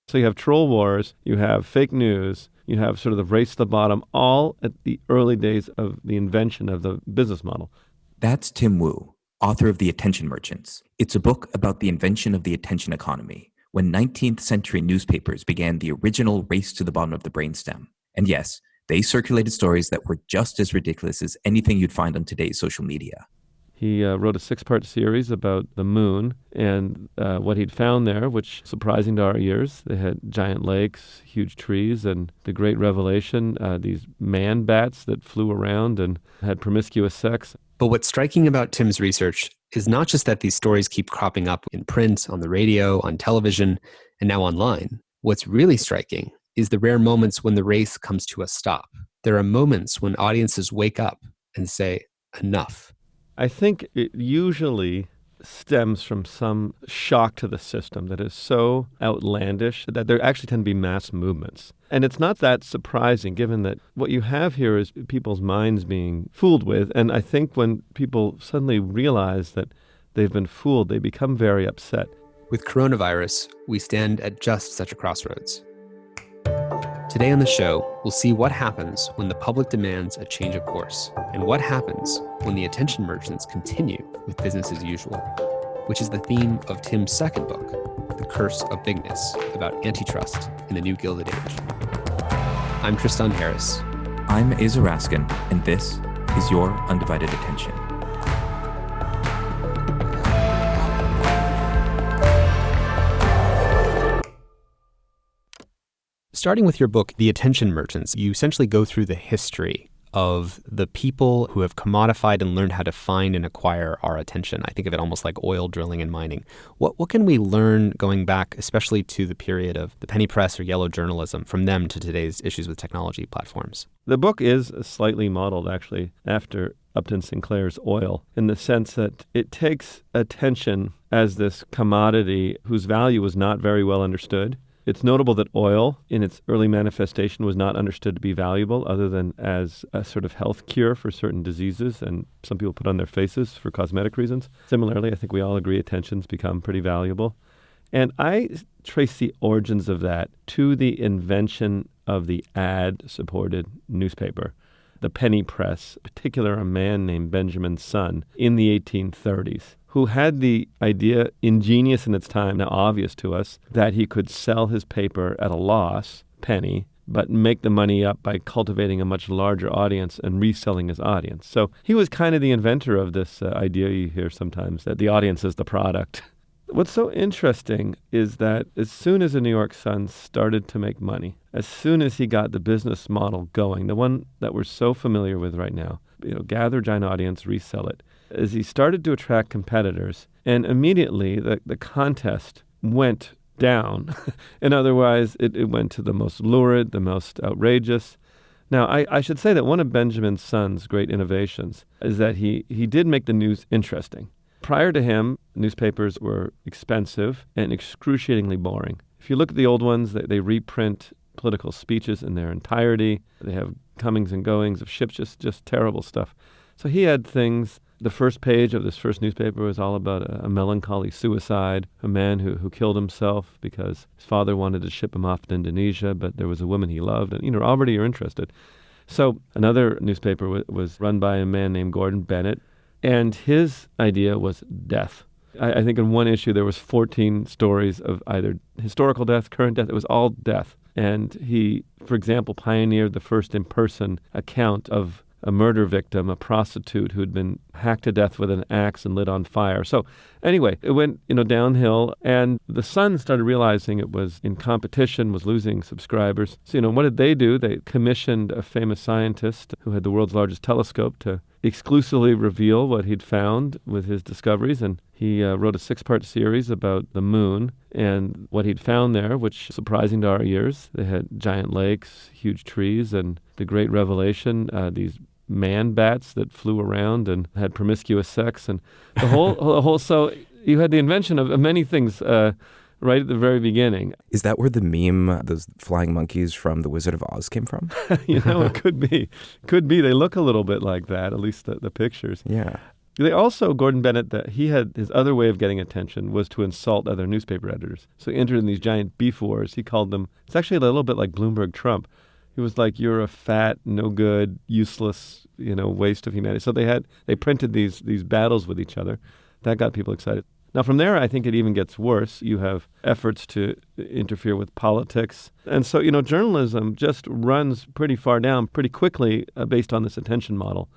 So you have troll wars, you have fake news, you have sort of the race to the bottom, all at the early days of the invention of the business model. That's Tim Wu, author of The Attention Merchants. It's a book about the invention of the attention economy, when 19th century newspapers began the original race to the bottom of the brainstem. And yes, they circulated stories that were just as ridiculous as anything you'd find on today's social media. He wrote a 6-part series about the moon and what he'd found there, which, surprising to our ears, they had giant lakes, huge trees, and the great revelation, these man bats that flew around and had promiscuous sex. But what's striking about Tim's research is not just that these stories keep cropping up in print, on the radio, on television, and now online. What's really striking is the rare moments when the race comes to a stop. There are moments when audiences wake up and say, enough. I think it usually stems from some shock to the system that is so outlandish that there actually tend to be mass movements. And it's not that surprising, given that what you have here is people's minds being fooled with. And I think when people suddenly realize that they've been fooled, they become very upset. With coronavirus, we stand at just such a crossroads. Today on the show, we'll see what happens when the public demands a change of course, and what happens when the attention merchants continue with business as usual, which is the theme of Tim's second book, The Curse of Bigness, about antitrust in the New Gilded Age. I'm Tristan Harris. I'm Asa Raskin, and this is Your Undivided Attention. Starting with your book, The Attention Merchants, you essentially go through the history of the people who have commodified and learned how to find and acquire our attention. I think of it almost like oil drilling and mining. What can we learn going back, especially to the period of the penny press or yellow journalism, from them to today's issues with technology platforms? The book is slightly modeled, actually, after Upton Sinclair's Oil, in the sense that it takes attention as this commodity whose value was not very well understood. It's notable that oil, in its early manifestation, was not understood to be valuable other than as a sort of health cure for certain diseases, and some people put on their faces for cosmetic reasons. Similarly, I think we all agree attention's become pretty valuable. And I trace the origins of that to the invention of the ad-supported newspaper, the penny press, in particular a man named Benjamin Sun in the 1830s, who had the idea, ingenious in its time, now obvious to us, that he could sell his paper at a loss, penny, but make the money up by cultivating a much larger audience and reselling his audience. So he was kind of the inventor of this idea you hear sometimes, that the audience is the product. What's so interesting is that as soon as the New York Sun started to make money, as soon as he got the business model going, the one that we're so familiar with right now, gather a giant audience, resell it, as he started to attract competitors, and immediately the contest went down. And otherwise, it went to the most lurid, the most outrageous. Now, I should say that one of Benjamin Sun's great innovations is that he did make the news interesting. Prior to him, newspapers were expensive and excruciatingly boring. If you look at the old ones, they reprint political speeches in their entirety. They have comings and goings of ships, just terrible stuff. So he had things. The first page of this first newspaper was all about a melancholy suicide, a man who killed himself because his father wanted to ship him off to Indonesia, but there was a woman he loved, and already you're interested. So another newspaper was run by a man named Gordon Bennett, and his idea was death. I think in one issue there was 14 stories of either historical death, current death. It was all death. And he, for example, pioneered the first in-person account of a murder victim, a prostitute who had been hacked to death with an axe and lit on fire. So anyway, it went downhill, and the Sun started realizing it was in competition, was losing subscribers. So what did they do? They commissioned a famous scientist who had the world's largest telescope to exclusively reveal what he'd found with his discoveries, and he wrote a 6-part series about the moon and what he'd found there, which, surprising to our ears, they had giant lakes, huge trees, and the great revelation, these man bats that flew around and had promiscuous sex, and the whole. So you had the invention of many things right at the very beginning. Is that where the meme, those flying monkeys from The Wizard of Oz came from? It could be. Could be. They look a little bit like that, at least the pictures. Yeah. They also, Gordon Bennett, that he had his other way of getting attention was to insult other newspaper editors. So he entered in these giant beef wars. He called them, it's actually a little bit like Bloomberg Trump. He was like, you're a fat, no good, useless, waste of humanity. So they printed these battles with each other. That got people excited. Now, from there, I think it even gets worse. You have efforts to interfere with politics. And so, journalism just runs pretty far down pretty quickly based on this attention model.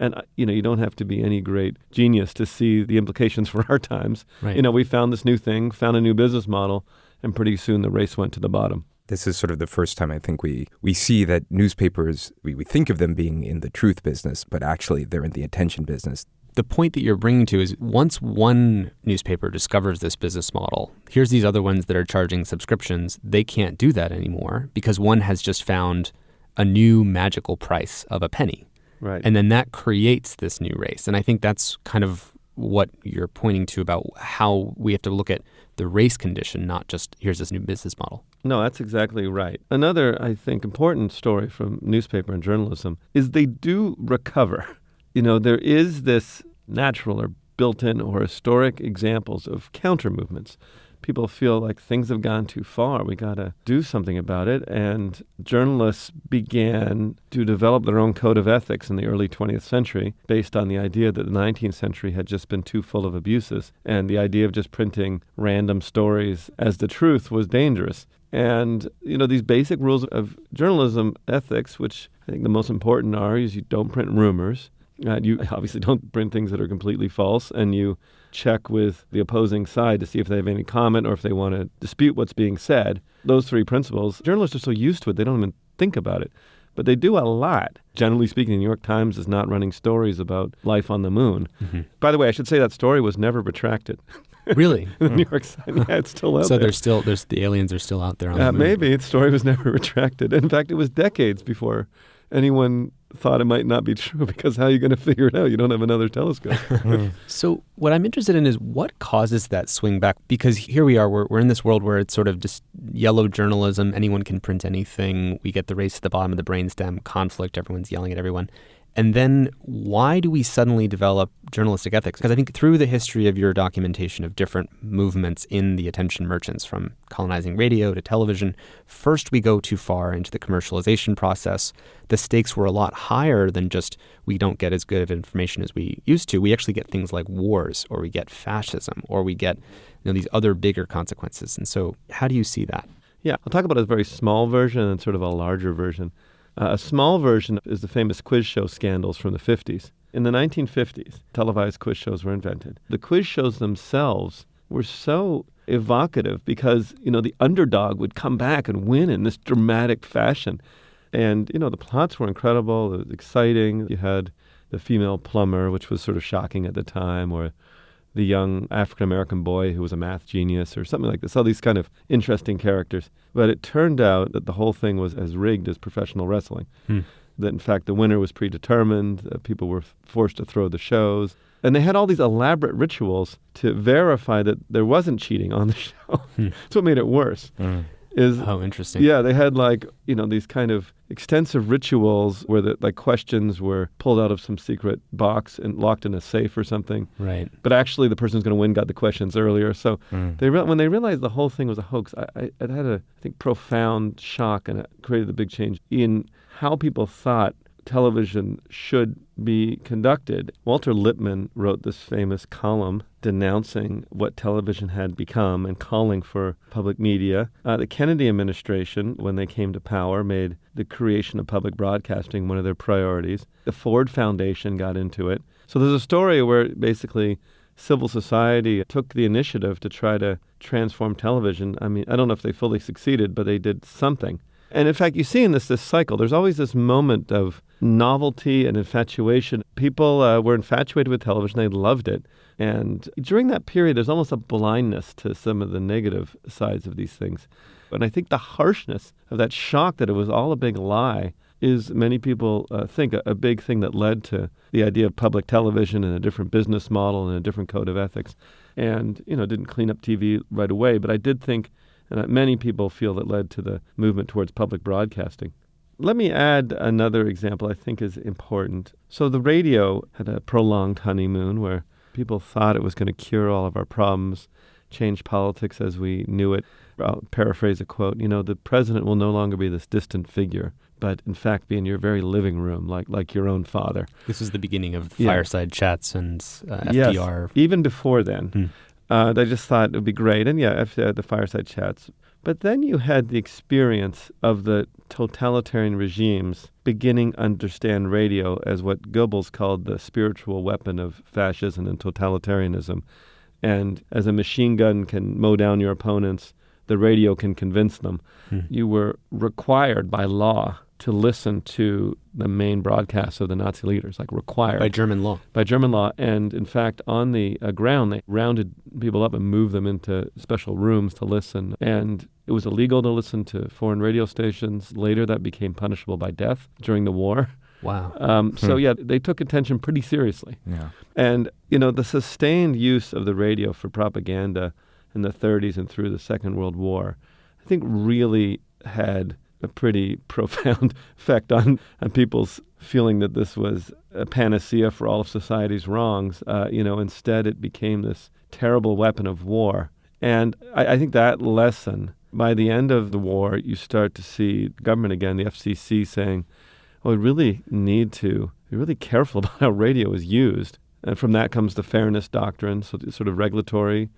And, you don't have to be any great genius to see the implications for our times. Right. We found this new thing, found a new business model, and pretty soon the race went to the bottom. This is sort of the first time I think we see that newspapers, we think of them being in the truth business, but actually they're in the attention business. The point that you're bringing to is once one newspaper discovers this business model, here's these other ones that are charging subscriptions. They can't do that anymore because one has just found a new magical price of a penny. Right. And then that creates this new race. And I think that's kind of what you're pointing to about how we have to look at the race condition, not just here's this new business model. No, that's exactly right. Another, I think, important story from newspaper and journalism is they do recover. There is this natural or built-in or historic examples of counter movements. People feel like things have gone too far. We got to do something about it. And journalists began to develop their own code of ethics in the early 20th century based on the idea that the 19th century had just been too full of abuses. And the idea of just printing random stories as the truth was dangerous. And, these basic rules of journalism ethics, which I think the most important are, is you don't print rumors. You obviously don't print things that are completely false, and you check with the opposing side to see if they have any comment or if they want to dispute what's being said. Those three principles, journalists are so used to it, they don't even think about it. But they do a lot. Generally speaking, the New York Times is not running stories about life on the moon. Mm-hmm. By the way, I should say that story was never retracted. Really? The New York Times, it's still out there. So there's the aliens are still out there on the moon. Maybe the story was never retracted. In fact, it was decades before anyone thought it might not be true, because how are you going to figure it out? You don't have another telescope. So what I'm interested in is what causes that swing back? Because here we are, we're in this world where it's sort of just yellow journalism. Anyone can print anything. We get the race to the bottom of the brainstem, conflict, everyone's yelling at everyone. And then why do we suddenly develop journalistic ethics? Because I think through the history of your documentation of different movements in the attention merchants, from colonizing radio to television, first we go too far into the commercialization process. The stakes were a lot higher than just we don't get as good of information as we used to. We actually get things like wars, or we get fascism, or we get these other bigger consequences. And so how do you see that? Yeah, I'll talk about a very small version and sort of a larger version. A small version is the famous quiz show scandals from the 50s. In the 1950s, televised quiz shows were invented. The quiz shows themselves were so evocative because, the underdog would come back and win in this dramatic fashion. And, the plots were incredible. It was exciting. You had the female plumber, which was sort of shocking at the time, or the young African-American boy who was a math genius or something like this. All these kind of interesting characters. But it turned out that the whole thing was as rigged as professional wrestling. That, in fact, the winner was predetermined. People were forced to throw the shows. And they had all these elaborate rituals to verify that there wasn't cheating on the show. That's what made it worse. Oh, interesting. Yeah, they had these kind of extensive rituals where the questions were pulled out of some secret box and locked in a safe or something. Right. But actually the person who's going to win got the questions earlier. So when they realized the whole thing was a hoax, it had a, I think, profound shock, and it created a big change in how people thought television should be conducted. Walter Lippmann wrote this famous column denouncing what television had become and calling for public media. The Kennedy administration, when they came to power, made the creation of public broadcasting one of their priorities. The Ford Foundation got into it. So there's a story where basically civil society took the initiative to try to transform television. I mean, I don't know if they fully succeeded, but they did something. And in fact, you see in this cycle, there's always this moment of novelty and infatuation. People were infatuated with television. They loved it. And during that period, there's almost a blindness to some of the negative sides of these things. And I think the harshness of that shock that it was all a big lie is, many people think, a big thing that led to the idea of public television and a different business model and a different code of ethics. And, didn't clean up TV right away. But I did think, and many people feel, that led to the movement towards public broadcasting. Let me add another example I think is important. So the radio had a prolonged honeymoon where people thought it was going to cure all of our problems, change politics as we knew it. I'll paraphrase a quote, the president will no longer be this distant figure, but in fact be in your very living room, like your own father. This is the beginning of fireside chats and FDR. Yes, even before then. They just thought it would be great. And the fireside chats. But then you had the experience of the totalitarian regimes beginning to understand radio as what Goebbels called the spiritual weapon of fascism and totalitarianism. And as a machine gun can mow down your opponents, the radio can convince them. You were required by law to listen to the main broadcasts of the Nazi leaders, required. By German law. By German law. And in fact, on the ground, they rounded people up and moved them into special rooms to listen. And it was illegal to listen to foreign radio stations. Later, that became punishable by death during the war. Wow. They took attention pretty seriously. Yeah. And, the sustained use of the radio for propaganda in the 30s and through the Second World War, I think really had a pretty profound effect on people's feeling that this was a panacea for all of society's wrongs. Instead it became this terrible weapon of war. And I think that lesson, by the end of the war, you start to see the government again, the FCC, saying, we really need to be really careful about how radio is used. And from that comes the Fairness Doctrine, so sort of regulatory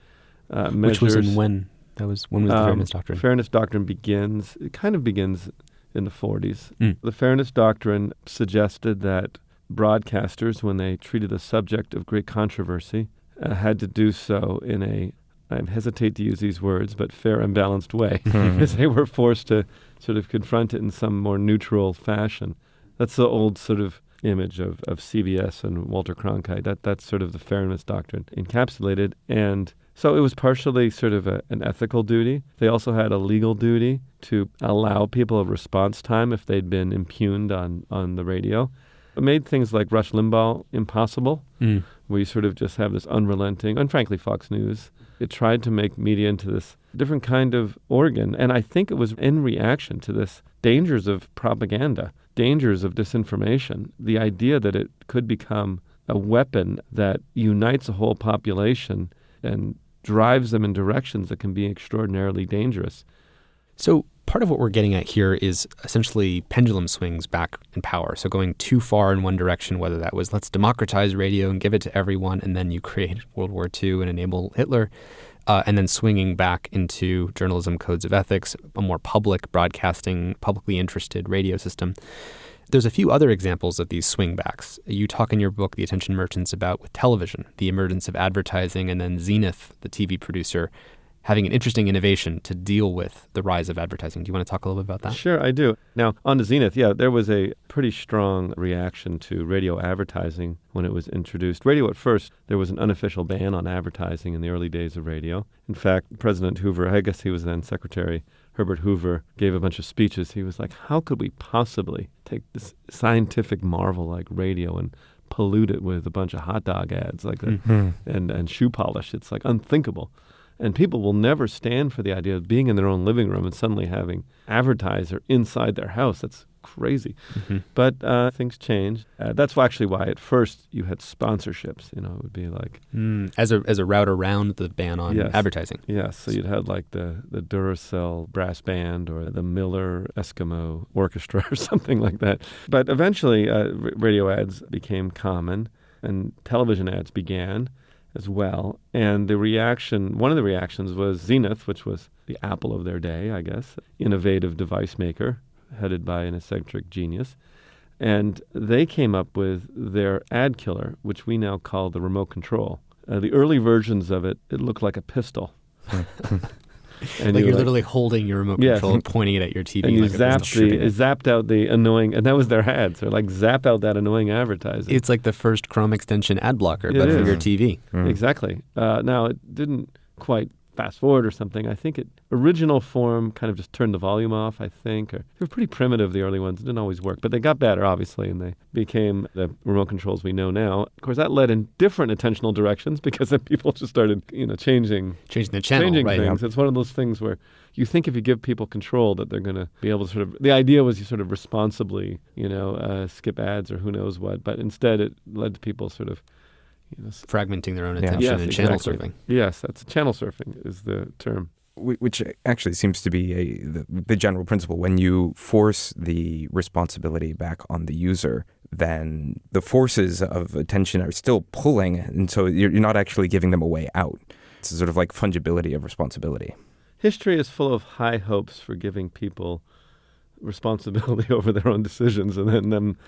measures. Which was in when? When was the Fairness Doctrine? Fairness Doctrine begins in the 40s. The Fairness Doctrine suggested that broadcasters, when they treated a subject of great controversy, had to do so in I hesitate to use these words, but fair and balanced way, because they were forced to sort of confront it in some more neutral fashion. That's the old sort of image of CBS and Walter Cronkite. That's sort of the Fairness Doctrine encapsulated. And so it was partially sort of an ethical duty. They also had a legal duty to allow people a response time if they'd been impugned on the radio. It made things like Rush Limbaugh impossible, where you sort of just have this unrelenting, and frankly Fox News. It tried to make media into this different kind of organ. And I think it was in reaction to this dangers of propaganda, dangers of disinformation, the idea that it could become a weapon that unites a whole population and drives them in directions that can be extraordinarily dangerous. So part of what we're getting at here is essentially pendulum swings back in power. So going too far in one direction, whether that was let's democratize radio and give it to everyone, and then you create World War II and enable Hitler, and then swinging back into journalism codes of ethics, a more public broadcasting, publicly interested radio system. There's a few other examples of these swingbacks. You talk in your book, The Attention Merchants, about with television, the emergence of advertising, and then Zenith, the TV producer, having an interesting innovation to deal with the rise of advertising. Do you want to talk a little bit about that? Sure, I do. Now, on to Zenith, there was a pretty strong reaction to radio advertising when it was introduced. Radio at first, there was an unofficial ban on advertising in the early days of radio. In fact, President Hoover, I guess he was then Secretary Herbert Hoover, gave a bunch of speeches. He was like, how could we possibly take this scientific marvel like radio and pollute it with a bunch of hot dog ads like that and shoe polish? It's like unthinkable. And people will never stand for the idea of being in their own living room and suddenly having advertiser inside their house. That's crazy. But things changed. That's actually why at first you had sponsorships. It would be like... As a route around the ban on advertising. Yes. So you'd have like the Duracell brass band or the Miller Eskimo Orchestra or something like that. But eventually radio ads became common and television ads began as well. And one of the reactions was Zenith, which was the Apple of their day, I guess, innovative device maker, headed by an eccentric genius. And they came up with their ad killer, which we now call the remote control. The early versions of it looked like a pistol. And like you're literally holding your remote control and pointing it at your TV. And you zapped out the annoying, and that was their ads. They're like, zap out that annoying advertising. It's like the first Chrome extension ad blocker, but for your TV. Exactly. Now, it didn't quite fast forward or something. I think original form kind of just turned the volume off, I think. Or they were pretty primitive, the early ones. It didn't always work. But they got better, obviously, and they became the remote controls we know now. Of course, that led in different attentional directions because then people just started, changing the channel, changing right? things. It's one of those things where you think if you give people control that they're going to be able to sort of, the idea was you sort of responsibly, skip ads or who knows what. But instead it led to people sort of, fragmenting their own attention and channel surfing. Yes, that's channel surfing is the term. Which actually seems to be the general principle. When you force the responsibility back on the user, then the forces of attention are still pulling, and so you're not actually giving them a way out. It's sort of like fungibility of responsibility. History is full of high hopes for giving people responsibility over their own decisions, and then them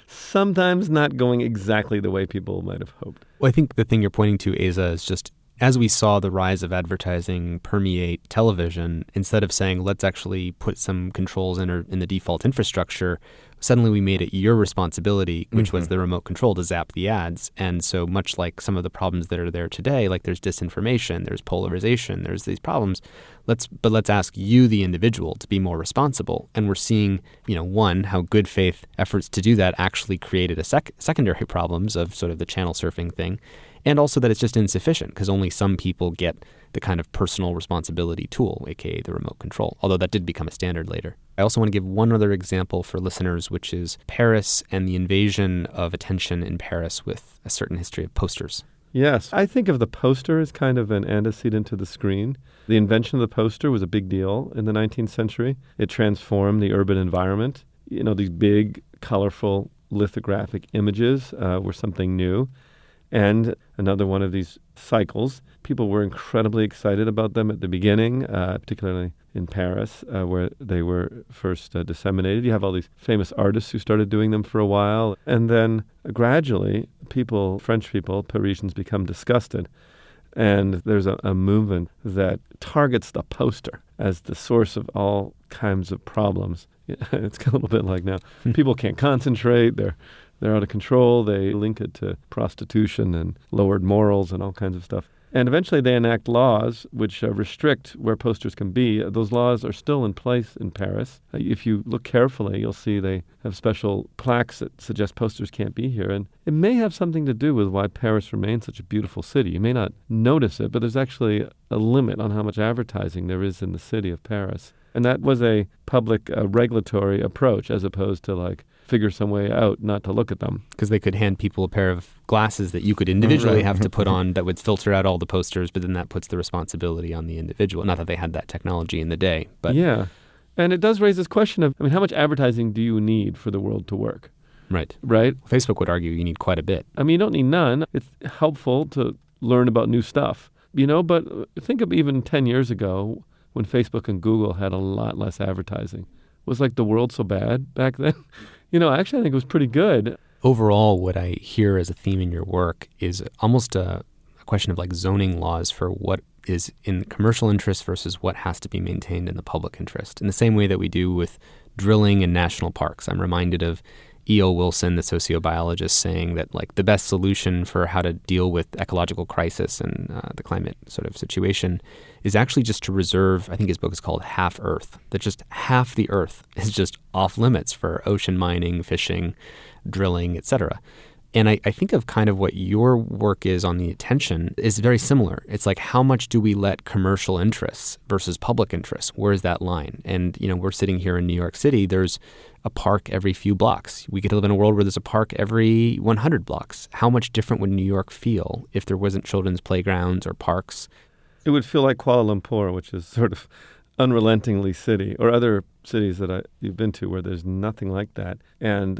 sometimes not going exactly the way people might have hoped. Well, I think the thing you're pointing to, Asa, is just as we saw the rise of advertising permeate television, instead of saying, let's actually put some controls in the default infrastructure, suddenly we made it your responsibility, which was the remote control, to zap the ads. And so much like some of the problems that are there today, like there's disinformation, there's polarization, there's these problems, let's ask you, the individual, to be more responsible. And we're seeing, one, how good faith efforts to do that actually created secondary problems of sort of the channel surfing thing. And also that it's just insufficient because only some people get the kind of personal responsibility tool, aka the remote control, although that did become a standard later. I also want to give one other example for listeners, which is Paris and the invasion of attention in Paris with a certain history of posters. Yes, I think of the poster as kind of an antecedent to the screen. The invention of the poster was a big deal in the 19th century. It transformed the urban environment. These big, colorful lithographic images were something new. And another one of these cycles, people were incredibly excited about them at the beginning, particularly in Paris, where they were first disseminated. You have all these famous artists who started doing them for a while. And then gradually, French people, Parisians, become disgusted. And there's a movement that targets the poster as the source of all kinds of problems. It's a little bit like now. People can't concentrate. They're out of control. They link it to prostitution and lowered morals and all kinds of stuff. And eventually they enact laws which restrict where posters can be. Those laws are still in place in Paris. If you look carefully, you'll see they have special plaques that suggest posters can't be here. And it may have something to do with why Paris remains such a beautiful city. You may not notice it, but there's actually a limit on how much advertising there is in the city of Paris. And that was a public regulatory approach as opposed to figure some way out not to look at them. Because they could hand people a pair of glasses that you could individually have to put on that would filter out all the posters, but then that puts the responsibility on the individual. Not that they had that technology in the day, but... Yeah. And it does raise this question of, how much advertising do you need for the world to work? Right. Right? Facebook would argue you need quite a bit. You don't need none. It's helpful to learn about new stuff, but think of even 10 years ago when Facebook and Google had a lot less advertising. Was the world so bad back then? Actually, I think it was pretty good. Overall, what I hear as a theme in your work is almost a question of zoning laws for what is in commercial interest versus what has to be maintained in the public interest. In the same way that we do with drilling in national parks. I'm reminded of E.O. Wilson, the sociobiologist, saying that the best solution for how to deal with ecological crisis and the climate sort of situation is actually just to reserve, I think his book is called Half Earth, that just half the Earth is just off limits for ocean mining, fishing, drilling, etc. And I think of kind of what your work is on the attention is very similar. It's how much do we let commercial interests versus public interests? Where is that line? And, we're sitting here in New York City. There's a park every few blocks. We could live in a world where there's a park every 100 blocks. How much different would New York feel if there wasn't children's playgrounds or parks? It would feel like Kuala Lumpur, which is sort of unrelentingly city, or other cities that you've been to where there's nothing like that. And,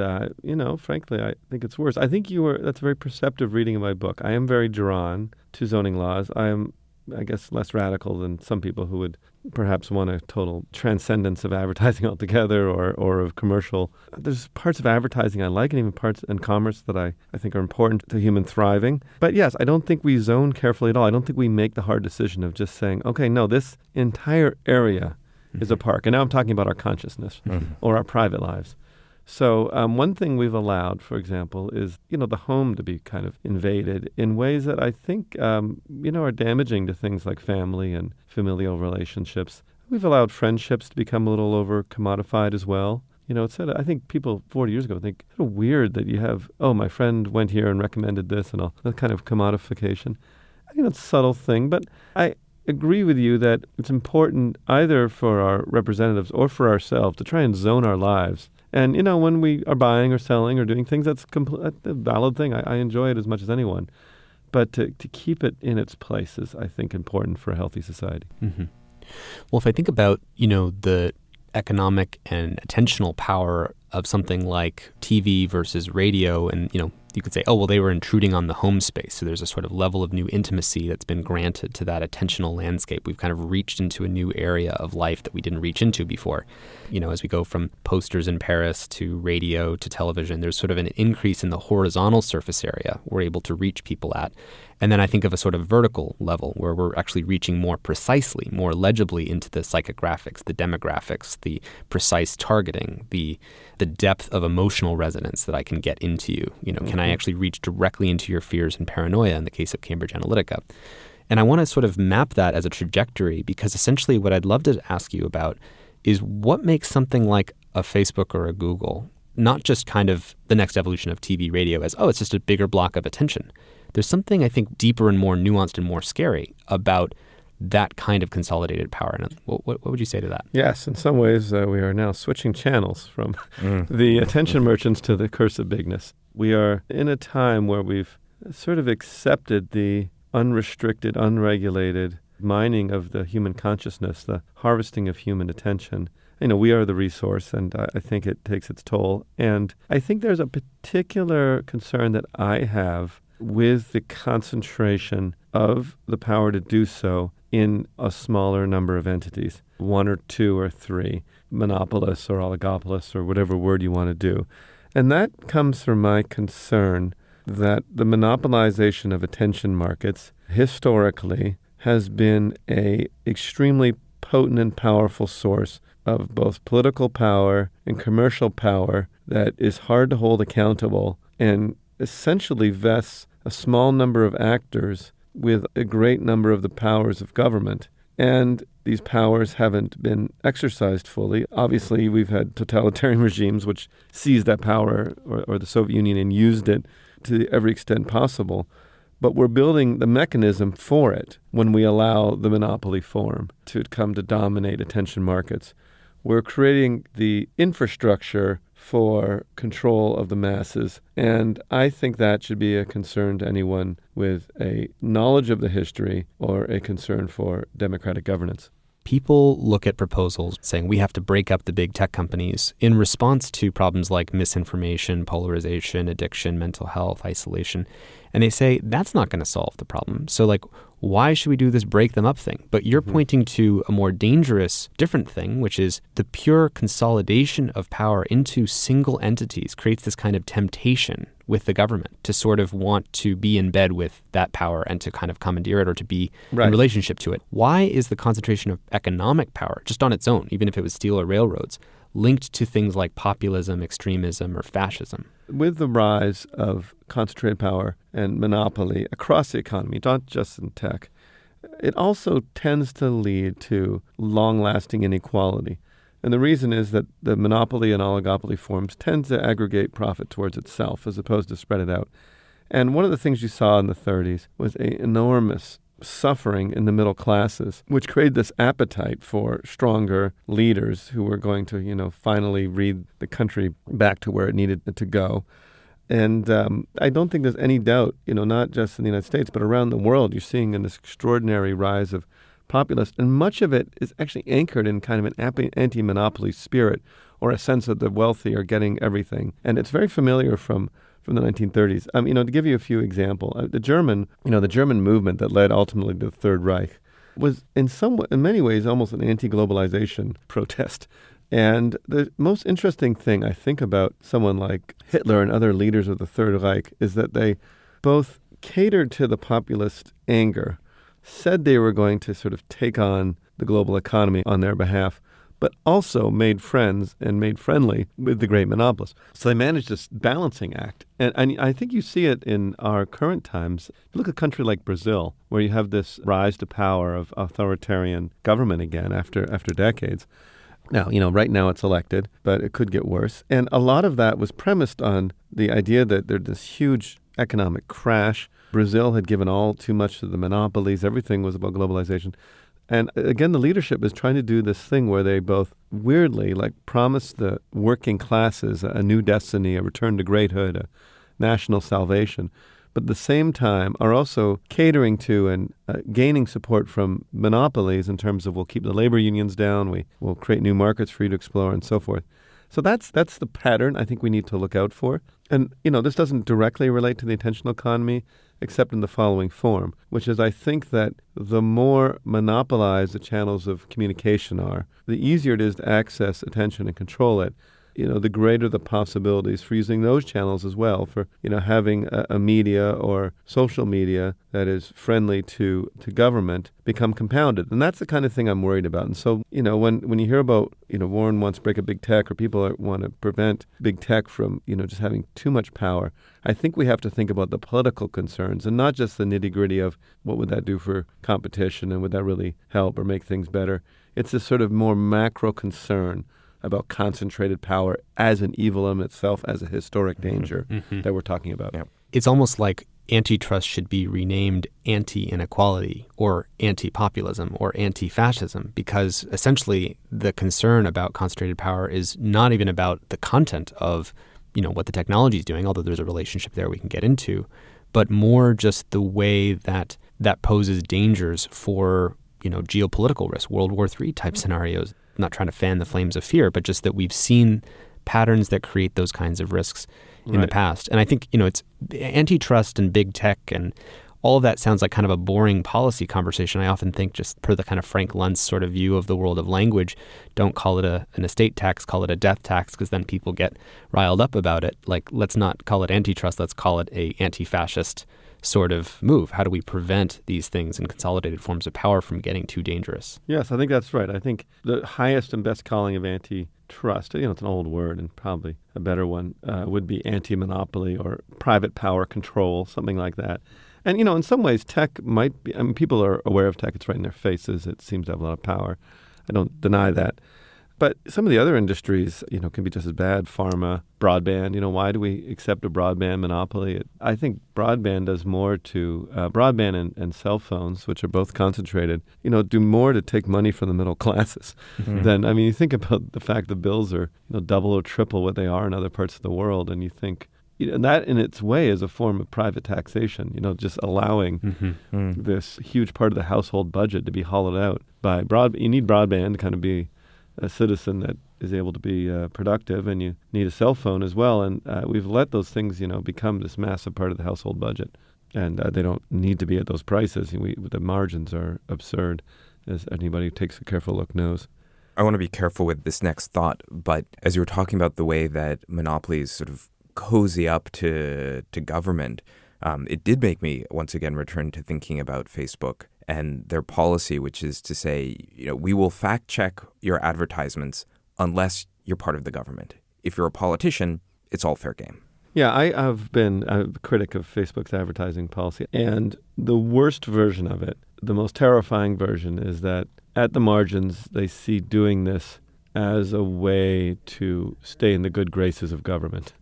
frankly, I think it's worse. I think that's a very perceptive reading of my book. I am very drawn to zoning laws. I am, I guess, less radical than some people who would perhaps want a total transcendence of advertising altogether or of commercial. There's parts of advertising I like and even parts in commerce that I think are important to human thriving. But yes, I don't think we zone carefully at all. I don't think we make the hard decision of just saying, okay, no, this entire area is a park. And now I'm talking about our consciousness or our private lives. So one thing we've allowed, for example, is, the home to be kind of invaded in ways that I think, are damaging to things like family and familial relationships. We've allowed friendships to become a little over commodified as well. I think people 40 years ago think it's weird that you have, my friend went here and recommended this and all, that kind of commodification. I think that's a subtle thing, but I agree with you that it's important either for our representatives or for ourselves to try and zone our lives. And, when we are buying or selling or doing things, that's a valid thing. I enjoy it as much as anyone. But to keep it in its place is, I think, important for a healthy society. Mm-hmm. Well, if I think about, the economic and attentional power of something like TV versus radio, and, you could say, they were intruding on the home space. So there's a sort of level of new intimacy that's been granted to that attentional landscape. We've kind of reached into a new area of life that we didn't reach into before. As we go from posters in Paris to radio to television, there's sort of an increase in the horizontal surface area we're able to reach people at. And then I think of a sort of vertical level where we're actually reaching more precisely, more legibly into the psychographics, the demographics, the precise targeting, the depth of emotional resonance that I can get into you. Can I actually reach directly into your fears and paranoia in the case of Cambridge Analytica? And I want to sort of map that as a trajectory, because essentially what I'd love to ask you about is what makes something like a Facebook or a Google not just kind of the next evolution of TV radio as, it's just a bigger block of attention. There's something, I think, deeper and more nuanced and more scary about that kind of consolidated power. And what would you say to that? Yes, in some ways, we are now switching channels from the attention merchants to the curse of bigness. We are in a time where we've sort of accepted the unrestricted, unregulated mining of the human consciousness, the harvesting of human attention. We are the resource, and I think it takes its toll. And I think there's a particular concern that I have with the concentration of the power to do so in a smaller number of entities, one or two or three, monopolists or oligopolists or whatever word you want to do. And that comes from my concern that the monopolization of attention markets historically has been a extremely potent and powerful source of both political power and commercial power that is hard to hold accountable and essentially vests a small number of actors with a great number of the powers of government. And these powers haven't been exercised fully. Obviously, we've had totalitarian regimes which seized that power, or the Soviet Union, and used it to every extent possible. But we're building the mechanism for it when we allow the monopoly form to come to dominate attention markets. We're creating the infrastructure for control of the masses, and I think that should be a concern to anyone with a knowledge of the history or a concern for democratic governance. People look at proposals saying we have to break up the big tech companies in response to problems like misinformation, polarization, addiction, mental health, isolation. And they say that's not going to solve the problem. So why should we do this break them up thing? But you're pointing to a more dangerous, different thing, which is the pure consolidation of power into single entities creates this kind of temptation with the government to sort of want to be in bed with that power and to kind of commandeer it or to be in relationship to it. Why is the concentration of economic power, just on its own, even if it was steel or railroads, linked to things like populism, extremism, or fascism? With the rise of concentrated power and monopoly across the economy, not just in tech, it also tends to lead to long-lasting inequality. And the reason is that the monopoly and oligopoly forms tend to aggregate profit towards itself as opposed to spread it out. And one of the things you saw in the 30s was an enormous suffering in the middle classes, which created this appetite for stronger leaders who were going to, finally lead the country back to where it needed to go. And I don't think there's any doubt, not just in the United States, but around the world, you're seeing this extraordinary rise of populists. And much of it is actually anchored in kind of an anti-monopoly spirit or a sense that the wealthy are getting everything. And it's very familiar from the 1930s. To give you a few examples, the German movement that led ultimately to the Third Reich was in many ways almost an anti-globalization protest. And the most interesting thing I think about someone like Hitler and other leaders of the Third Reich is that they both catered to the populist anger, said they were going to sort of take on the global economy on their behalf, but also made friends and made friendly with the great monopolists. So they managed this balancing act. And I think you see it in our current times. Look at a country like Brazil, where you have this rise to power of authoritarian government again after decades. Now, right now it's elected, but it could get worse. And a lot of that was premised on the idea that there's this huge economic crash. Brazil had given all too much to the monopolies. Everything was about globalization. And again, the leadership is trying to do this thing where they both weirdly promise the working classes a new destiny, a return to greathood, a national salvation, but at the same time are also catering to and gaining support from monopolies in terms of we'll keep the labor unions down, we will create new markets for you to explore, and so forth. So that's the pattern I think we need to look out for. And, this doesn't directly relate to the attention economy, except in the following form, which is I think that the more monopolized the channels of communication are, the easier it is to access attention and control it. The greater the possibilities for using those channels as well, for, having a media or social media that is friendly to government become compounded. And that's the kind of thing I'm worried about. And so, when you hear about, Warren wants to break up big tech, or people want to prevent big tech from, just having too much power, I think we have to think about the political concerns and not just the nitty-gritty of what would that do for competition and would that really help or make things better. It's this sort of more macro concern about concentrated power as an evil in itself, as a historic danger that we're talking about. Yeah. It's almost like antitrust should be renamed anti-inequality or anti-populism or anti-fascism, because essentially the concern about concentrated power is not even about the content of, what the technology is doing, although there's a relationship there we can get into, but more just the way that poses dangers for, geopolitical risk, World War III type scenarios. Not trying to fan the flames of fear, but just that we've seen patterns that create those kinds of risks in the past. And I think, it's antitrust and big tech and all of that sounds like kind of a boring policy conversation. I often think, just per the kind of Frank Luntz sort of view of the world of language, don't call it an estate tax, call it a death tax, because then people get riled up about it. Like, let's not call it antitrust, let's call it a anti-fascist sort of move. How do we prevent these things and consolidated forms of power from getting too dangerous? Yes, I think that's right. I think the highest and best calling of antitrust, it's an old word and probably a better one, would be anti-monopoly or private power control, something like that. And, in some ways, tech might be, people are aware of tech. It's right in their faces. It seems to have a lot of power. I don't deny that. But some of the other industries, can be just as bad. Pharma, broadband. Why do we accept a broadband monopoly? I think broadband does more to broadband and cell phones, which are both concentrated, do more to take money from the middle classes than, you think about the fact the bills are, double or triple what they are in other parts of the world. And you think, and that in its way is a form of private taxation, just allowing this huge part of the household budget to be hollowed out by broadband. You need broadband to kind of be a citizen that is able to be productive, and you need a cell phone as well. And we've let those things, become this massive part of the household budget. And they don't need to be at those prices. The margins are absurd, as anybody who takes a careful look knows. I want to be careful with this next thought, but as you were talking about the way that monopolies sort of cozy up to government, it did make me once again return to thinking about Facebook and their policy, which is to say, we will fact check your advertisements unless you're part of the government. If you're a politician, it's all fair game. Yeah, I have been a critic of Facebook's advertising policy. And the worst version of it, the most terrifying version, is that at the margins, they see doing this as a way to stay in the good graces of government,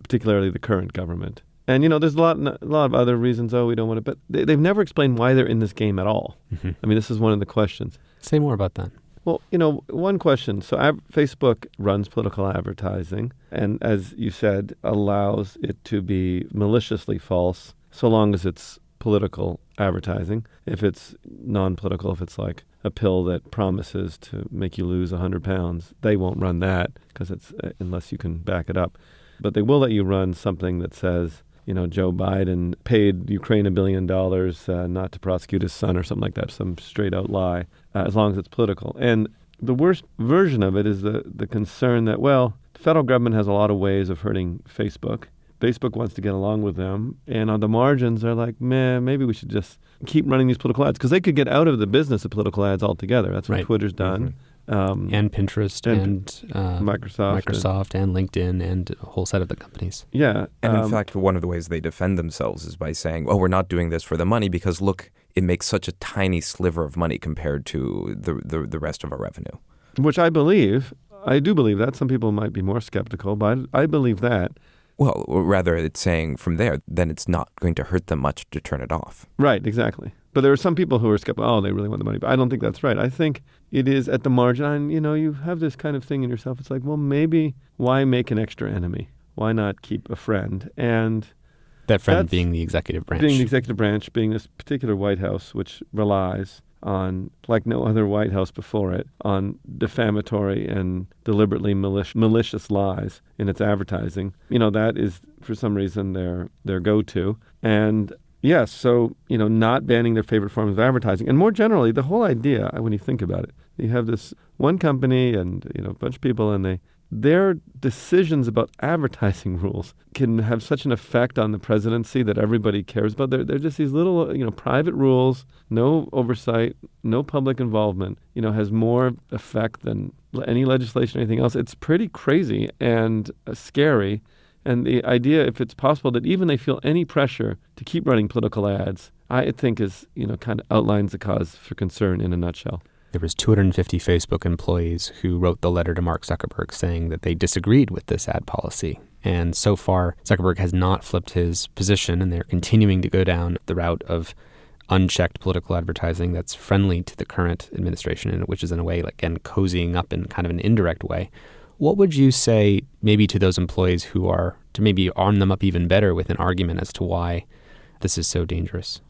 particularly the current government. And, there's a lot of other reasons, we don't want to, but they've never explained why they're in this game at all. This is one of the questions. Say more about that. Well, one question. So Facebook runs political advertising and, as you said, allows it to be maliciously false so long as it's political advertising. If it's non-political, if it's like a pill that promises to make you lose 100 pounds, they won't run that because it's unless you can back it up. But they will let you run something that says, Joe Biden paid Ukraine $1 billion not to prosecute his son or something like that, some straight out lie, as long as it's political. And the worst version of it is the concern that, the federal government has a lot of ways of hurting Facebook. Facebook wants to get along with them. And on the margins, they're like, maybe we should just keep running these political ads, because they could get out of the business of political ads altogether. That's what Twitter's done. and Pinterest and Microsoft and LinkedIn and a whole set of the companies. Yeah. And in fact, one of the ways they defend themselves is by saying, oh, we're not doing this for the money because, look, it makes such a tiny sliver of money compared to the rest of our revenue. Which I believe. I do believe that. Some people might be more skeptical, but I believe that. Well, rather it's saying from there, then it's not going to hurt them much to turn it off. Right, exactly. But there are some people who are skeptical. Oh, they really want the money. But I don't think that's right. I think it is at the margin. And, you have this kind of thing in yourself. It's like, well, maybe why make an extra enemy? Why not keep a friend? And that friend being the executive branch. Being the executive branch, being this particular White House, which relies on, like no other White House before it, on defamatory and deliberately malicious lies in its advertising. That is, for some reason, their go-to. And yes, so, not banning their favorite forms of advertising. And more generally, the whole idea, when you think about it, you have this one company and, a bunch of people, and their decisions about advertising rules can have such an effect on the presidency that everybody cares about. They're just these little, private rules, no oversight, no public involvement, has more effect than any legislation or anything else. It's pretty crazy and scary. And the idea, if it's possible, that even they feel any pressure to keep running political ads, I think is, kind of outlines the cause for concern in a nutshell. There was 250 Facebook employees who wrote the letter to Mark Zuckerberg saying that they disagreed with this ad policy. And so far, Zuckerberg has not flipped his position, and they're continuing to go down the route of unchecked political advertising that's friendly to the current administration, which is in a way, cozying up in kind of an indirect way. What would you say maybe to those employees who are, to maybe arm them up even better with an argument as to why this is so dangerous?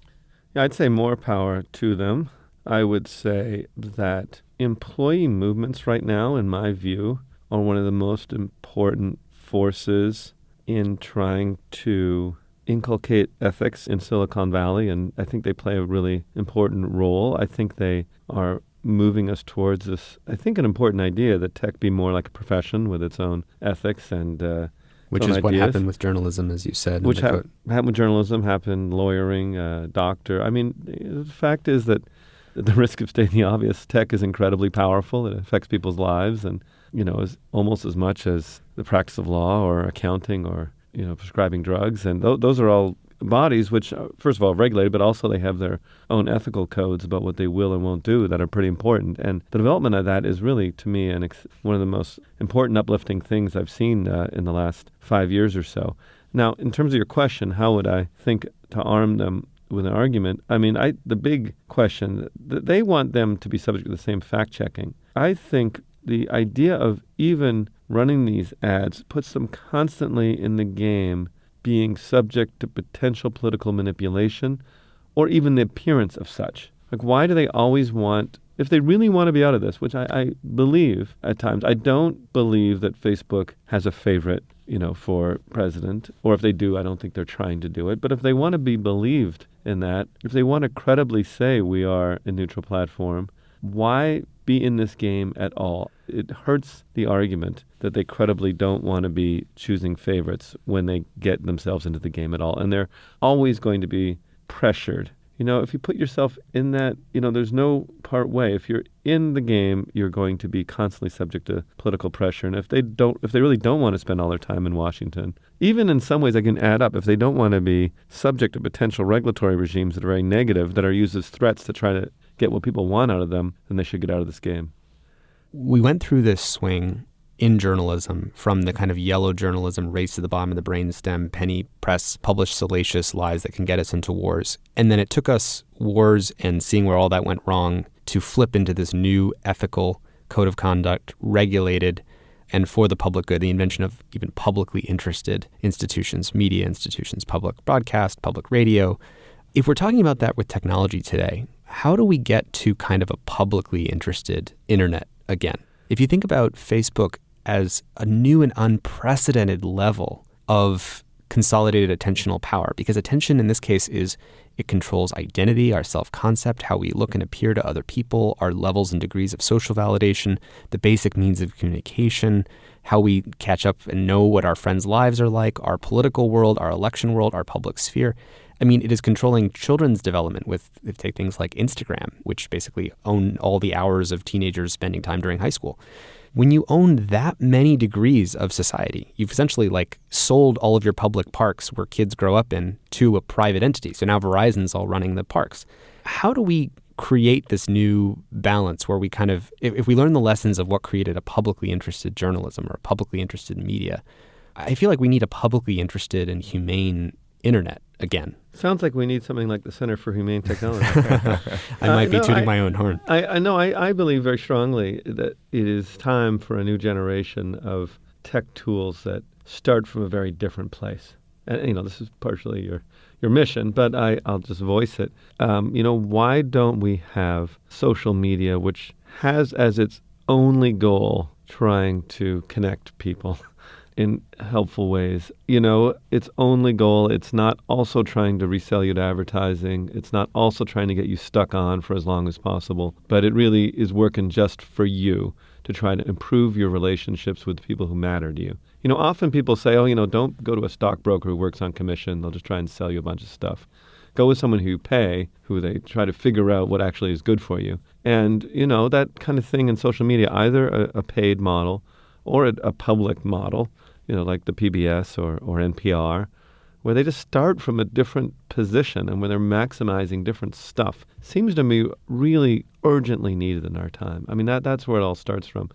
Yeah, I'd say more power to them. I would say that employee movements right now, in my view, are one of the most important forces in trying to inculcate ethics in Silicon Valley, and I think they play a really important role. I think they are moving us towards this, I think, an important idea that tech be more like a profession with its own ethics and which is what happened with journalism, as you said. Which happened with journalism, happened lawyering, doctor. I mean, the fact is that at the risk of stating the obvious, tech is incredibly powerful. It affects people's lives and, is almost as much as the practice of law or accounting or, prescribing drugs. And those are all bodies which, first of all, are regulated, but also they have their own ethical codes about what they will and won't do that are pretty important. And the development of that is really, to me, one of the most important, uplifting things I've seen in the last 5 years or so. Now, in terms of your question, how would I think to arm them with an argument? I mean, the big question, they want them to be subject to the same fact-checking. I think the idea of even running these ads puts them constantly in the game being subject to potential political manipulation or even the appearance of such. Like, why do they always want, if they really want to be out of this, which I believe at times, I don't believe that Facebook has a favorite, for president, or if they do, I don't think they're trying to do it. But if they want to be believed in that, if they want to credibly say we are a neutral platform, why be in this game at all? It hurts the argument that they credibly don't want to be choosing favorites when they get themselves into the game at all. And they're always going to be pressured. If you put yourself in that, there's no part way. If you're in the game, you're going to be constantly subject to political pressure. And if they really don't want to spend all their time in Washington, even in some ways I can add up, if they don't want to be subject to potential regulatory regimes that are very negative, that are used as threats to try to get what people want out of them, then they should get out of this game. We went through this swing in journalism from the kind of yellow journalism race to the bottom of the brainstem, penny press, publish salacious lies that can get us into wars. And then it took us wars and seeing where all that went wrong to flip into this new ethical code of conduct, regulated, and for the public good, the invention of even publicly interested institutions, media institutions, public broadcast, public radio. If we're talking about that with technology today, how do we get to kind of a publicly interested internet again? If you think about Facebook as a new and unprecedented level of consolidated attentional power, because attention in this case it controls identity, our self-concept, how we look and appear to other people, our levels and degrees of social validation, the basic means of communication, how we catch up and know what our friends' lives are like, our political world, our election world, our public sphere. I mean, it is controlling children's development with take things like Instagram, which basically own all the hours of teenagers spending time during high school. When you own that many degrees of society, you've essentially like sold all of your public parks where kids grow up in to a private entity. So now Verizon's all running the parks. How do we create this new balance where we kind of, if we learn the lessons of what created a publicly interested journalism or a publicly interested media, I feel like we need a publicly interested and humane internet again. Sounds like we need something like the Center for Humane Technology. I might be tooting my own horn. I believe very strongly that it is time for a new generation of tech tools that start from a very different place. And, this is partially your mission, but I'll just voice it. Why don't we have social media, which has as its only goal trying to connect people in helpful ways? Its only goal, it's not also trying to resell you to advertising. It's not also trying to get you stuck on for as long as possible, but it really is working just for you to try to improve your relationships with people who matter to you. Often people say, don't go to a stockbroker who works on commission. They'll just try and sell you a bunch of stuff. Go with someone who you pay, who they try to figure out what actually is good for you. And, that kind of thing in social media, either a paid model or a public model, like the PBS or NPR, where they just start from a different position and where they're maximizing different stuff, seems to me really urgently needed in our time. I mean, that's where it all starts from.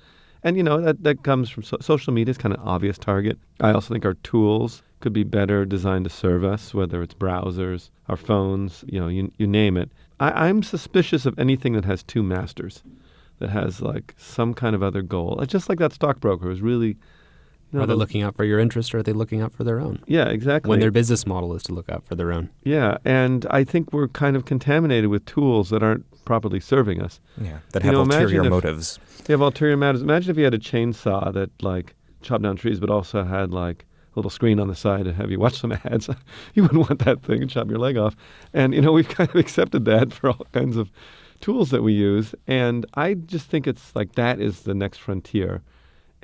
And, that comes from social media is kind of an obvious target. I also think our tools could be better designed to serve us, whether it's browsers, our phones, you name it. I'm suspicious of anything that has two masters, that has like some kind of other goal. It's just like that stockbroker who's really... Are they looking out for your interest, or are they looking out for their own? Yeah, exactly. When their business model is to look out for their own. Yeah, and I think we're kind of contaminated with tools that aren't properly serving us. Yeah, that have ulterior motives. They have ulterior motives. Imagine if you had a chainsaw that like chopped down trees, but also had like a little screen on the side to have you watch some ads. You wouldn't want that thing and chop your leg off. And, we've kind of accepted that for all kinds of tools that we use. And I just think it's like that is the next frontier.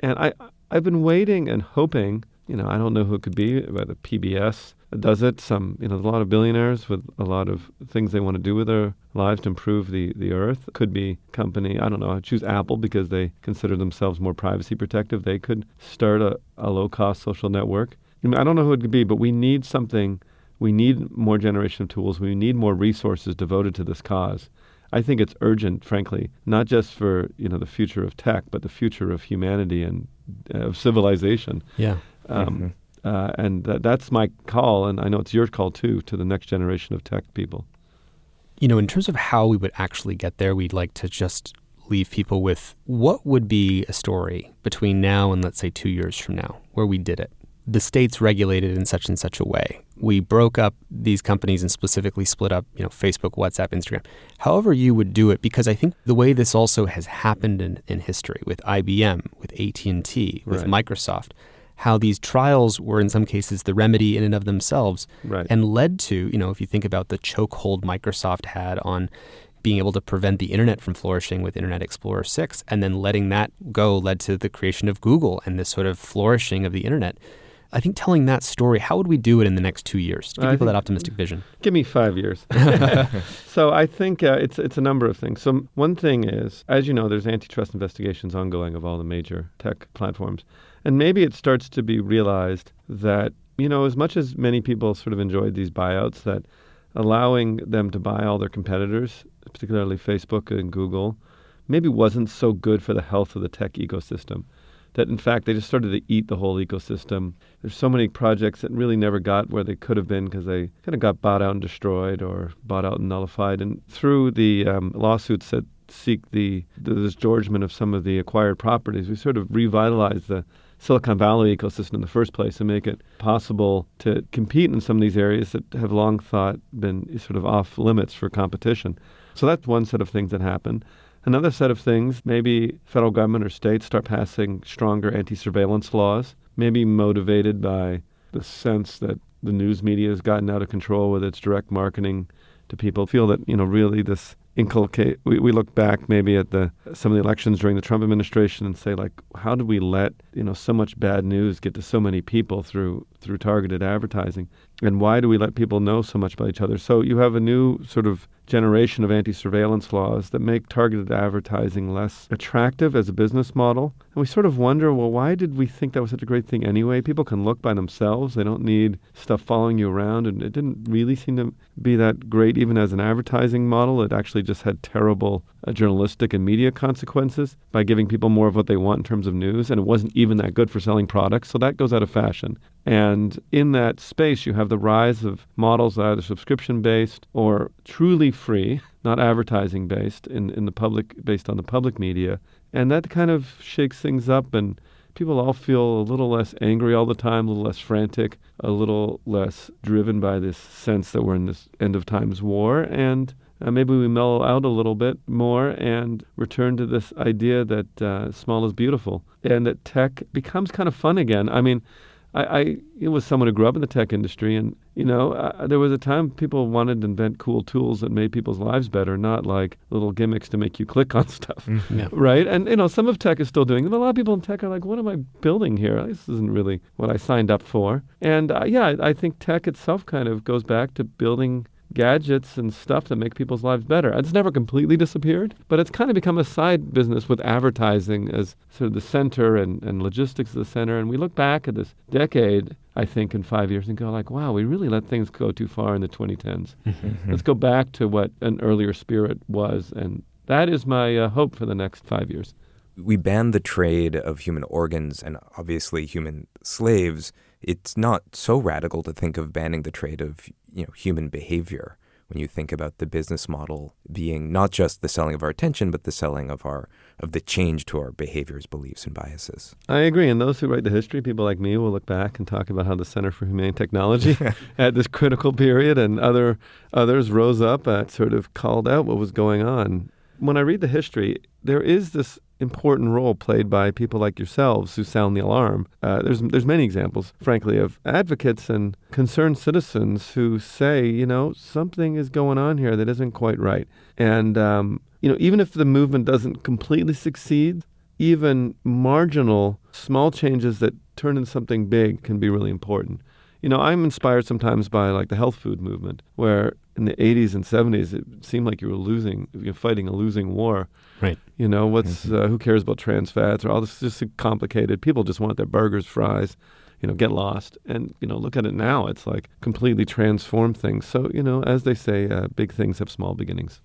And I've been waiting and hoping, I don't know who it could be, whether PBS does it. There's a lot of billionaires with a lot of things they want to do with their lives to improve the earth. Could be company, I don't know, I choose Apple because they consider themselves more privacy protective. They could start a low-cost social network. I don't know who it could be, but we need something. We need more generation of tools. We need more resources devoted to this cause. I think it's urgent, frankly, not just for the future of tech, but the future of humanity and of civilization. Yeah. And that's my call, and I know it's your call too, to the next generation of tech people. In terms of how we would actually get there, we'd like to just leave people with what would be a story between now and let's say 2 years from now, where we did it. The states regulated in such and such a way. We broke up these companies and specifically split up, Facebook, WhatsApp, Instagram. However you would do it, because I think the way this also has happened in history with IBM, with AT&T, with Microsoft, how these trials were in some cases the remedy in and of themselves, and led to, if you think about the chokehold Microsoft had on being able to prevent the internet from flourishing with Internet Explorer 6, and then letting that go led to the creation of Google and this sort of flourishing of the internet. I think telling that story, how would we do it in the next 2 years? Give people that optimistic vision. Give me 5 years. So I think it's a number of things. So one thing is, as you know, there's antitrust investigations ongoing of all the major tech platforms. And maybe it starts to be realized that, as much as many people sort of enjoyed these buyouts, that allowing them to buy all their competitors, particularly Facebook and Google, maybe wasn't so good for the health of the tech ecosystem. That, in fact, they just started to eat the whole ecosystem. There's so many projects that really never got where they could have been because they kind of got bought out and destroyed or bought out and nullified. And through the lawsuits that seek the disgorgement of some of the acquired properties, we sort of revitalized the Silicon Valley ecosystem in the first place and make it possible to compete in some of these areas that have long thought been sort of off limits for competition. So that's one set of things that happen. Another set of things, maybe federal government or states start passing stronger anti-surveillance laws, maybe motivated by the sense that the news media has gotten out of control with its direct marketing to people. Feel that, really this inculcate, we look back maybe at some of the elections during the Trump administration and say, like, how did we let, so much bad news get to so many people through targeted advertising? And why do we let people know so much about each other? So you have a new sort of generation of anti-surveillance laws that make targeted advertising less attractive as a business model. And we sort of wonder, well, why did we think that was such a great thing anyway? People can look by themselves. They don't need stuff following you around. And it didn't really seem to be that great even as an advertising model. It actually just had terrible journalistic and media consequences by giving people more of what they want in terms of news. And it wasn't even that good for selling products. So that goes out of fashion. And in that space, you have the rise of models that are either subscription-based or truly free, not advertising-based, in the public, based on the public media. And that kind of shakes things up, and people all feel a little less angry all the time, a little less frantic, a little less driven by this sense that we're in this end-of-times war. And maybe we mellow out a little bit more and return to this idea that small is beautiful, and that tech becomes kind of fun again. I mean, I was someone who grew up in the tech industry, and, there was a time people wanted to invent cool tools that made people's lives better, not like little gimmicks to make you click on stuff, right? And, some of tech is still doing it. A lot of people in tech are like, what am I building here? This isn't really what I signed up for. And, I think tech itself kind of goes back to building gadgets and stuff that make people's lives better. It's never completely disappeared, but it's kind of become a side business with advertising as sort of the center and logistics of the center. And we look back at this decade, I think, in 5 years and go like, wow, we really let things go too far in the 2010s. Let's go back to what an earlier spirit was. And that is my hope for the next 5 years. We banned the trade of human organs and obviously human slaves. It's not so radical to think of banning the trade of human behavior when you think about the business model being not just the selling of our attention, but the selling of the change to our behaviors, beliefs, and biases. I agree. And those who write the history, people like me, will look back and talk about how the Center for Humane Technology at this critical period and others rose up and sort of called out what was going on. When I read the history, there is this important role played by people like yourselves who sound the alarm. There's many examples, frankly, of advocates and concerned citizens who say, something is going on here that isn't quite right. And, even if the movement doesn't completely succeed, even marginal, small changes that turn into something big can be really important. I'm inspired sometimes by like the health food movement, where in the 80s and 70s, it seemed like you're fighting a losing war. Right. Who cares about trans fats or all this? Just complicated. People just want their burgers, fries, get lost. And, look at it now. It's like completely transformed things. So, as they say, big things have small beginnings.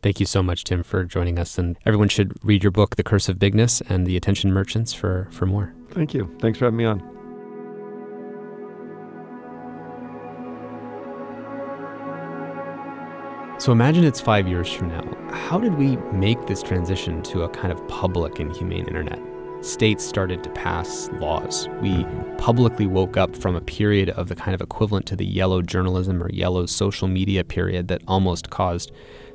Thank you so much, Tim, for joining us. And everyone should read your book, The Curse of Bigness and The Attention Merchants, for more. Thank you. Thanks for having me on. So imagine it's 5 years from now. How did we make this transition to a kind of public and humane internet? States started to pass laws. We publicly woke up from a period of the kind of equivalent to the yellow journalism or yellow social media period that almost caused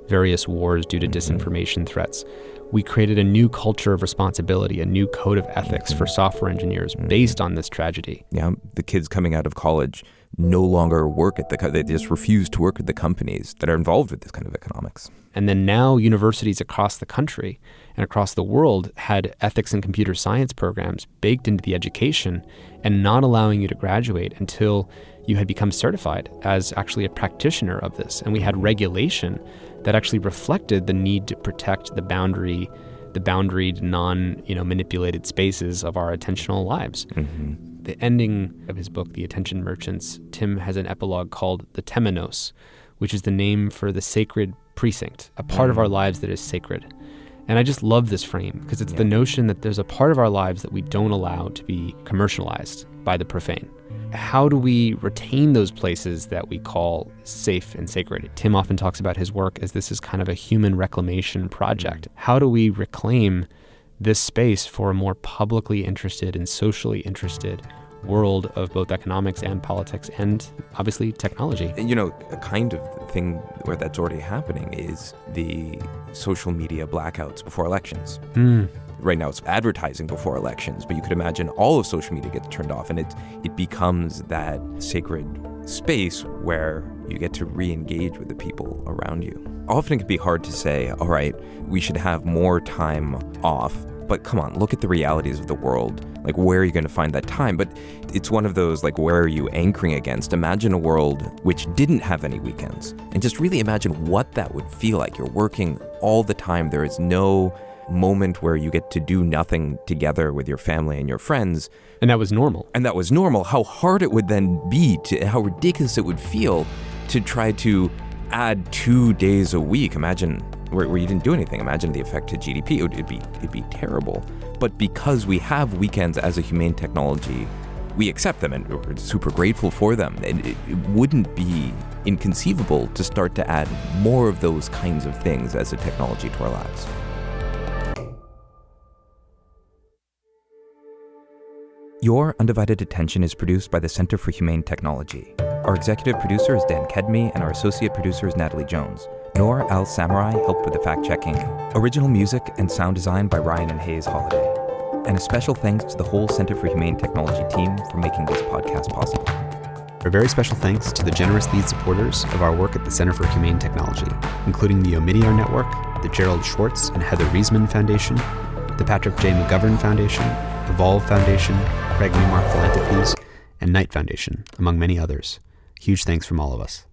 various wars due to disinformation threats. We created a new culture of responsibility, a new code of ethics for software engineers based on this tragedy. Yeah, the kids coming out of college no longer work at they just refuse to work at the companies that are involved with this kind of economics. And then now universities across the country and across the world had ethics and computer science programs baked into the education and not allowing you to graduate until you had become certified as actually a practitioner of this. And we had regulation that actually reflected the need to protect the boundaried, manipulated spaces of our attentional lives. The ending of his book, The Attention Merchants, Tim has an epilogue called the Temenos, which is the name for the sacred precinct, a part of our lives that is sacred. And I just love this frame because it's the notion that there's a part of our lives that we don't allow to be commercialized by the profane. How do we retain those places that we call safe and sacred? Tim often talks about his work as this is kind of a human reclamation project. How do we reclaim this space for a more publicly interested and socially interested world of both economics and politics and obviously technology? A kind of thing where that's already happening is the social media blackouts before elections. Right now it's advertising before elections, but you could imagine all of social media gets turned off and it becomes that sacred space where you get to re-engage with the people around you. Often it can be hard to say, all right, we should have more time off. But come on, look at the realities of the world. Like, where are you going to find that time? But it's one of those, like, where are you anchoring against? Imagine a world which didn't have any weekends. And just really imagine what that would feel like. You're working all the time. There is no moment where you get to do nothing together with your family and your friends. And that was normal. And that was normal. How hard it would then be, how ridiculous it would feel to try to add 2 days a week. Imagine where you didn't do anything. Imagine the effect to GDP. It'd be terrible. But because we have weekends as a humane technology, we accept them and we're super grateful for them. And it wouldn't be inconceivable to start to add more of those kinds of things as a technology to our lives. Your Undivided Attention is produced by the Center for Humane Technology. Our executive producer is Dan Kedmi, and our associate producer is Natalie Jones. Noor Al-Samurai helped with the fact-checking. Original music and sound design by Ryan and Hayes Holiday. And a special thanks to the whole Center for Humane Technology team for making this podcast possible. A very special thanks to the generous lead supporters of our work at the Center for Humane Technology, including the Omidyar Network, the Gerald Schwartz and Heather Reisman Foundation, the Patrick J. McGovern Foundation, Evolve Foundation, Craig Newmark Philanthropies, and Knight Foundation, among many others. Huge thanks from all of us.